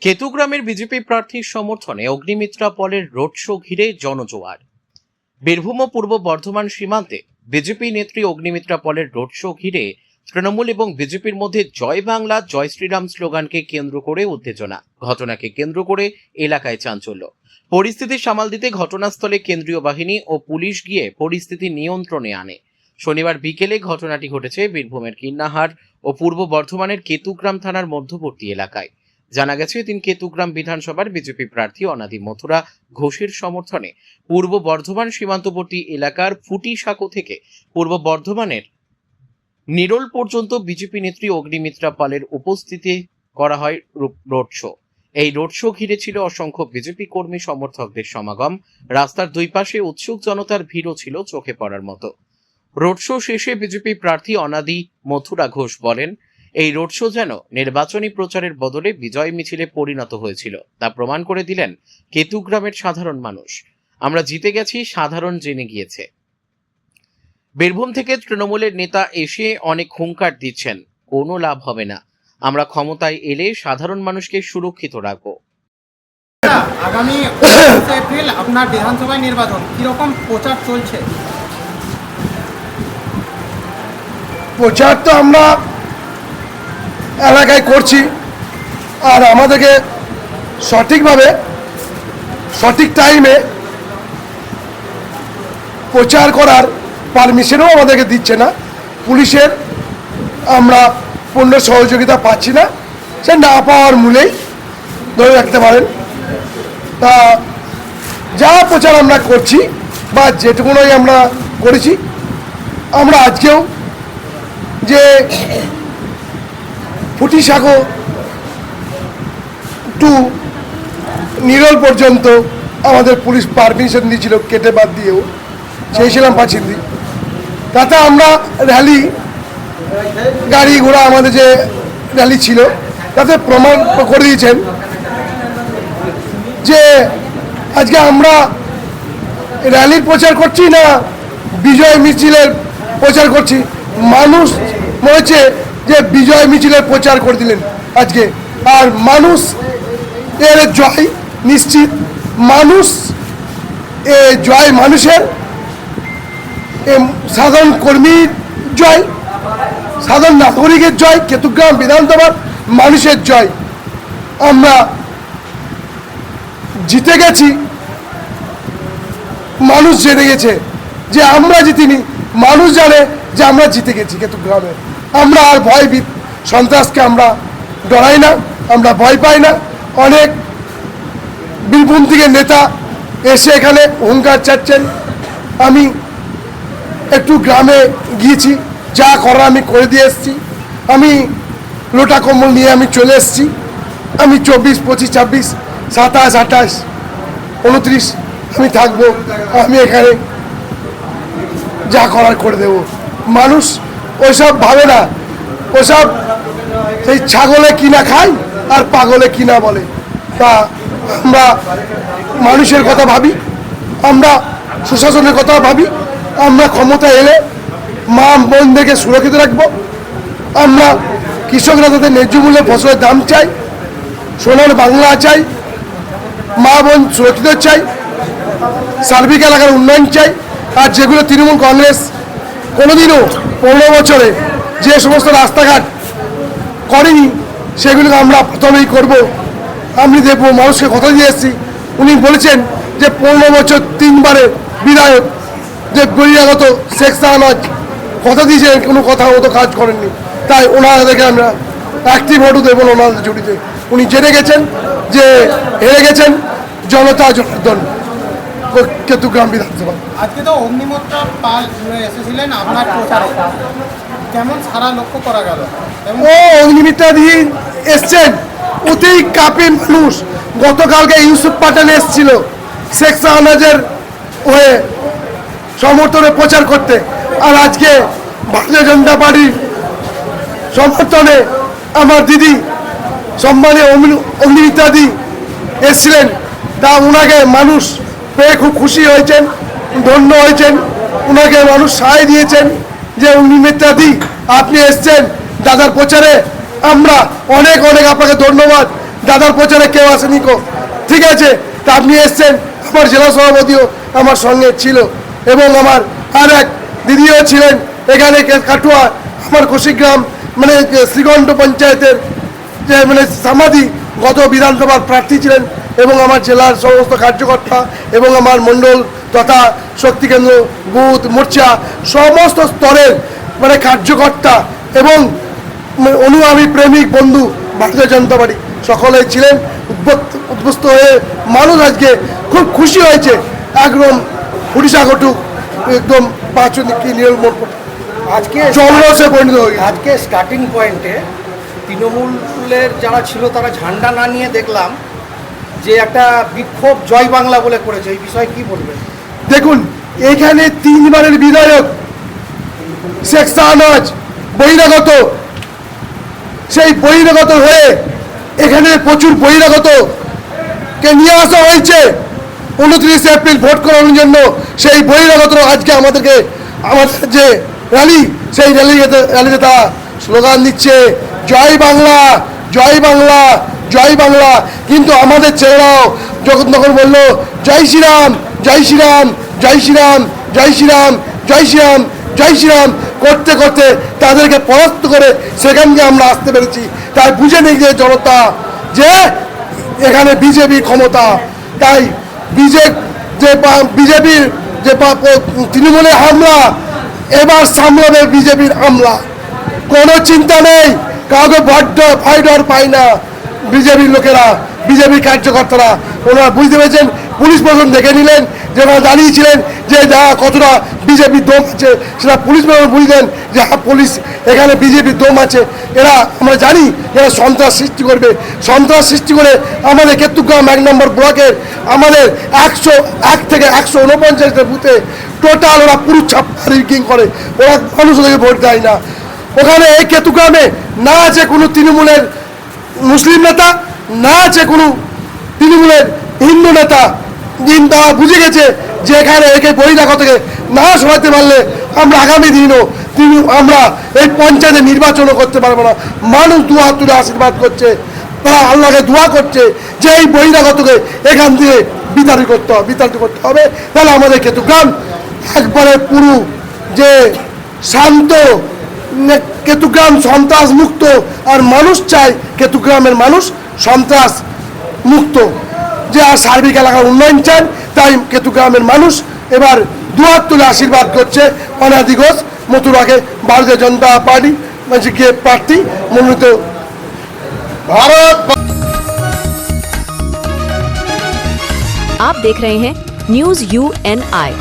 কেতুগ্রামের BJP প্রার্থীর সমর্থনে অগ্নিমিত্রা পলের রোড শো ঘিরে জনজোয়ার। বীরভূম ও পূর্ব বর্ধমান সীমান্তে বিজেপি নেত্রী অগ্নিমিত্রা পলের রোড শো ঘিরে তৃণমূল এবং বিজেপির মধ্যে জয় বাংলা জয় শ্রীরাম স্লোগানকে কেন্দ্র করে উত্তেজনা। ঘটনাকে কেন্দ্র করে এলাকায় চাঞ্চল্য। পরিস্থিতি সামাল দিতে ঘটনাস্থলে কেন্দ্রীয় বাহিনী ও পুলিশ গিয়ে পরিস্থিতি নিয়ন্ত্রণে আনে। শনিবার বিকেলে ঘটনাটি ঘটেছে বীরভূমের কিন্নাহার ও পূর্ব বর্ধমানের কেতুগ্রাম থানার মধ্যবর্তী এলাকায়। জানা গেছে, কেতুগ্রাম বিধানসভার বিজেপি প্রার্থী অনাদি মথুরা ঘোষের সমর্থনে পূর্ব বর্ধমান সীমান্তবর্তী এলাকার ফুটি সাঁকো থেকে পূর্ব বর্ধমানের নিরোল পর্যন্ত বিজেপি নেত্রী অগ্নিমিত্রা পালের উপস্থিতি করা হয় রোড শো। এই রোড শো ঘিরে ছিল অসংখ্য বিজেপি কর্মী সমর্থকদের সমাগম। রাস্তার দুই পাশে উৎসুক জনতার ভিড়ও ছিল চোখে পড়ার মতো। রোড শো শেষে বিজেপি প্রার্থী অনাদি মথুরা ঘোষ বলেন, এই রোড শো যেন নির্বাচনী প্রচারের বদলে বিজয় মিছিলে পরিণত হয়েছিল, তা প্রমাণ করে দিলেন কেতুগ্রামের সাধারণ মানুষ। আমরা জিতে গেছি, সাধারণ জেনে গিয়েছে। বীরভূম থেকে তৃণমূলের নেতা এসে অনেক হুঙ্কার দিচ্ছেন, কোনো লাভ হবে না। আমরা ক্ষমতায় এলে সাধারণ মানুষকে সুরক্ষিত রাখবো। আগামী 29 এপ্রিল আপনার বিধানসভায় নির্বাচন, কিরকম প্রচার চলছে? প্রচার তো আমরা এলাকায় করছি, আর আমাদেরকে সঠিকভাবে সঠিক টাইমে প্রচার করার পারমিশনও আমাদেরকে দিচ্ছে না পুলিশের। আমরা পূর্ণ সহযোগিতা পাচ্ছি না, সে না পাওয়ার মূলেই ধরে রাখতে পারেন। তা যা প্রচার আমরা করছি বা যেটুকুনই আমরা করেছি, আমরা আজকেও যে ফুটি সাঁকো টু নিরোল পর্যন্ত আমাদের পুলিশ পারমিশন দিয়েছিল, কেটে বাদ দিয়েও চেয়েছিলাম পাচ্ছি। তাতে আমরা র্যালি গাড়ি ঘোড়া আমাদের যে র্যালি ছিল তাতে প্রমাণ করে দিয়েছেন যে আজকে আমরা র্যালির প্রচার করছি না বিজয় মিছিলের প্রচার করছি। মানুষ বলেছে যে বিজয় মিছিলের প্রচার করে দিলেন আজকে, আর মানুষ এর জয় নিশ্চিত। মানুষ এ জয় মানুষের, সাধারণ কর্মীর জয়, সাধারণ নাগরিকের জয়, কেতুগ্রাম বিধানসভার মানুষের জয়। আমরা জিতে গেছি, মানুষ জেনে গেছে যে আমরা জিতিনি, মানুষ জানে যে আমরা জিতে গেছি কেতুগ্রামে। আমরা আর ভয় সন্ত্রাসকে আমরা ডরাই না, আমরা ভয় পাই না। অনেক বীরভূম থেকে নেতা এসে এখানে হুঙ্কার চাচ্ছেন। আমি একটু গ্রামে গিয়েছি, যা করার আমি করে দিয়ে এসেছি। আমি লোটা কম্বল নিয়ে আমি চলে এসেছি। আমি 24, 25, 26, 27, 28, 29 আমি থাকবো। আমি এখানে যা করার করে দেব। মানুষ ওইসব ভাবে না, ওসব সেই ছাগলে কিনা খায় আর পাগলে কিনা বলে। তা আমরা মানুষের কথা ভাবি, আমরা সুশাসনের কথা ভাবি। আমরা ক্ষমতা এলে মা বোনদেরকে সুরক্ষিত রাখবো। আমরা কৃষকরা তাদের ন্যায্য মূল্যে ফসলের দাম চাই, সোনার বাংলা চাই, মা বোন সুরক্ষিত চাই, সার্বিক এলাকার উন্নয়ন চাই। আর যেগুলো তৃণমূল কংগ্রেস কোনোদিনও 15 বছরে যে সমস্ত রাস্তাঘাট করেনি, সেগুলোকে আমরা প্রথমেই করব। আমি দেখবো, মানুষকে কথা দিয়ে এসেছি। উনি বলেছেন যে 15 বছর 3 বারে বিধায়ক যে বহিরাগত শেখ শাহনাজ কথা দিয়েছেন, কোনো কথা মতো কাজ করেননি। তাই ওনাদেরকে আমরা একটি ভোটও দেবো না ওনাদের জুড়িতে। উনি জেনে গেছেন যে হেরে গেছেন জনতা জনার্দন কেতুগ্রাম বিধানসভা। আজকে তো অগ্নিমিত্রা পাল এসেছিলেন আপনার প্রচারে, কেমন সারা লক্ষ্য করা গেল? ও অগ্নিমিত্রা দিয়ে এসছেন, ওতেই কাপে মানুষ। গতকালকে ইউসুফ পাঠান এসেছিল শেখ শাহনাজের হয়ে সমর্থনে প্রচার করতে, আর আজকে ভারতীয় জনতা পার্টির সমর্থনে আমার দিদি সম্মানীয় অগ্নিমিত্রা দি এসেছিলেন। তা ওনাকে মানুষ পেয়ে খুব খুশি হয়েছেন, ধন্য হয়েছেন। ওনাকে মানুষ সায় দিয়েছেন যে অগ্নিমিত্রা দি আপনি এসছেন দাদার প্রচারে। আমরা অনেক অনেক আপনাকে ধন্যবাদ। দাদার প্রচারে কেউ আসেনি কো, ঠিক আছে, তা আপনি এসছেন, আমার জেলা সভাপতিও আমার সঙ্গে ছিল এবং আমার আর এক দিদিও ছিলেন এখানে কাটুয়া, আমার কোশিগ্রাম মানে শ্রীকণ্ঠ পঞ্চায়েতের যে মানে সমাধি গত বিধানসভার প্রার্থী ছিলেন এবং আমার জেলার সমস্ত কার্যকর্তা এবং আমার মণ্ডল তথা শক্তিকেন্দ্র বুথ মোর্চা সমস্ত স্তরের মানে কার্যকর্তা এবং অনুগামী প্রেমিক বন্ধু ভারতীয় জনতা পার্টি সকলেই ছিলেন উদ্বস্ত হয়ে মানুষ আজকে খুব খুশি হয়েছে, একদম উড়িষ্যা ঘটুক একদম পাঁচনিকি নির্মূল আজকে জলরসে পরিণত হয়ে গেছে। আজকে স্টার্টিং পয়েন্টে তৃণমূলের যারা ছিল তারা ঝান্ডা না নিয়ে দেখলাম যে একটা বিক্ষোভ জয় বাংলা বলে করেছে, এই বিষয়ে কি বলবেন? দেখুন, এখানে 3 বারের বিধায়ক শেখ শাহনওয়াজ বহিরাগত, সেই বহিরাগত হয়ে এখানে প্রচুর বহিরাগত কে নিয়ে আসা হয়েছে 29 এপ্রিল ভোট করানোর জন্য। সেই বহিরাগত আজকে আমাদের যে র্যালি, সেই র্যালিতে তারা স্লোগান দিচ্ছে জয় বাংলা, জয় বাংলা, জয় বাংলা। কিন্তু আমাদের ছেলেরাও যখন তখন বললো জয় শ্রীরাম, জয় শ্রীরাম, জয় শ্রীরাম, জয় শ্রীরাম, জয় শ্রীরাম, জয় শ্রীরাম করতে করতে তাদেরকে পরাস্ত করে সেখানকে আমরা আসতে পেরেছি। তাই বুঝে নেই যে জনতা যে এখানে বিজেপি ক্ষমতা, তাই বিজেপির যে তৃণমূলের হামলা এবার সামলাবে বিজেপির হামলা, কোনো চিন্তা নেই, কাউকে ভয় ডর পায় না বিজেপির লোকেরা, বিজেপির কার্যকর্তারা। ওনারা বুঝতে পেরেছেন, পুলিশ প্রশাসন দেখে নিলেন যে ওনারা দাঁড়িয়েছিলেন যে যারা কতটা বিজেপির দম আছে সেটা পুলিশ প্রশাসন বুঝলেন যে হ্যাঁ পুলিশ এখানে বিজেপির দম আছে। এরা আমরা জানি এরা সন্ত্রাস সৃষ্টি করবে, সন্ত্রাস সৃষ্টি করে আমাদের কেতুগ্রাম 1 নম্বর ব্লকের আমাদের 101 থেকে 149 বুথে টোটাল ওরা পুরো ছাপ্পা রিগিং করে, ওরা মানুষ ওদেরকে ভোট দেয় না। ওখানে এই কেতুগ্রামে না আছে কোনো তৃণমূলের মুসলিম নেতা, না আছে কোনো তৃণমূলের হিন্দু নেতা। তারা বুঝে গেছে যে এখানে একে বহিরাগত থেকে না সরাতে পারলে আমরা আগামী দিনও আমরা এই পঞ্চায়েতে নির্বাচনও করতে পারবো না। মানুষ দু হাত তুলে আশীর্বাদ করছে, তারা আল্লাহকে দোয়া করছে যে এই বহিরাগতকে এখান থেকে বিতাড়িত করতে হবে। তাহলে আমাদের কেতুগ্রাম একবারে পুরো যে শান্ত কেতুগ্রাম সন্ত্রাস মুক্ত, আর মানুষ চায় কেতুগ্রামের মানুষ সন্ত্রাস মুক্ত, যে আর সার্বিক এলাকার উন্নয়ন চান। তাই কেতুগ্রামের মানুষ এবার দুহাত তুলে আশীর্বাদ করছে অনাদি ঘোষ মথুরাকে ভারতীয় জনতা পার্টি প্রার্থী মনোনীত। ভারত। आप देख रहे हैं न्यूज UNI।